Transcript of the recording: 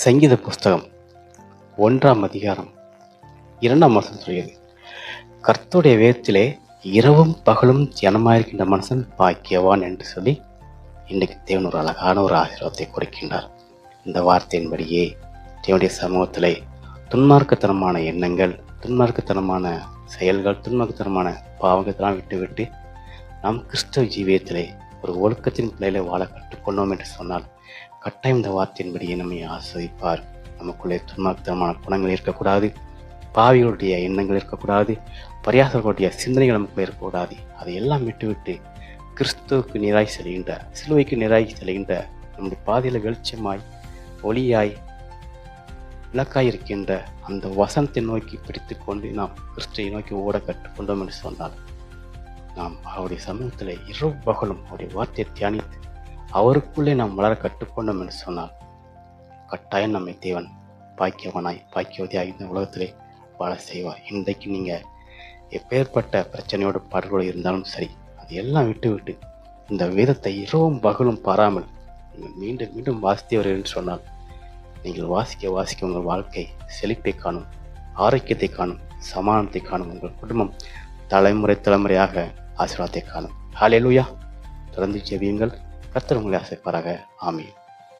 சங்கீத புஸ்தகம் 1ஆம் அதிகாரம் 2ஆம் வசனம் சொல்கிறது, கர்த்தருடைய வேதத்திலே இரவும் பகலும் தியானமாயிருக்கின்ற மனுஷன் பாக்கியவான் என்று சொல்லி இன்றைக்கு தேவன் ஒரு அழகான ஒரு ஆசீர்வாதத்தை கொடுக்கின்றார். இந்த வார்த்தையின்படியே தேவனுடைய சமூகத்திலே துன்மார்க்கத்தனமான எண்ணங்கள், துன்மார்க்கத்தனமான செயல்கள், துன்மார்க்கத்தனமான பாவங்கத்தெல்லாம் விட்டு நாம் கிறிஸ்தவ ஜீவியத்திலே ஒரு ஒழுக்கத்தின் பிள்ளைகளை வாழ கற்றுக்கொண்டோம் என்று சொன்னால் கட்டாயம் இந்த வார்த்தையின்படியே நம்மை ஆஸ்வதிப்பார். நமக்குள்ளே துன்மார்க்கத்தனமான குணங்கள் இருக்கக்கூடாது, பாவிகளுடைய எண்ணங்கள் இருக்கக்கூடாது, பரியாசர்களுடைய சிந்தனைகள் நமக்குள்ளே இருக்கக்கூடாது. அதையெல்லாம் விட்டு கிறிஸ்துவுக்கு நிராய் செல்கின்ற, சிலுவைக்கு நிராய் செல்கின்ற நம்முடைய பாதையில் வெளிச்சமாய் ஒளியாய் விளக்காய் இருக்கின்ற அந்த வசனத்தை நோக்கி பிடித்து கொண்டு நாம் கிறிஸ்துவை நோக்கி ஓட கற்றுக்கொண்டோம் என்று சொன்னால் நாம் அவருடைய சமூகத்தில் இரவு பகலும் அவருடைய வார்த்தையை தியானித்து அவருக்குள்ளே நாம் வளர கற்றுக்கொண்டோம் என்று சொன்னால் கட்டாயம் நம்மை தேவன் பாக்கியவனாய் பாக்கியவதியாய் இந்த உலகத்திலே வாழ செய்வார். இன்றைக்கு நீங்கள் எப்பேற்பட்ட பிரச்சனையோடு பாடுகளோடு இருந்தாலும் சரி, அது எல்லாம் விட்டு இந்த வேதத்தை இரவும் பகலும் பாராமல் நீங்கள் மீண்டும் மீண்டும் வாசித்தவர் என்று சொன்னால் நீங்கள் வாசிக்க உங்கள் வாழ்க்கை செழிப்பை காணும், ஆரோக்கியத்தை காணும், சமாதானத்தை காணும். உங்கள் குடும்பம் தலைமுறையாக ஆசீர்வாதத்தை காணும். ஹல்லேலூயா. தொடர்ந்து ஜெபியுங்கள். கர்த்தர் உங்களை ஆசீர்வதிப்பாராக. ஆமென்.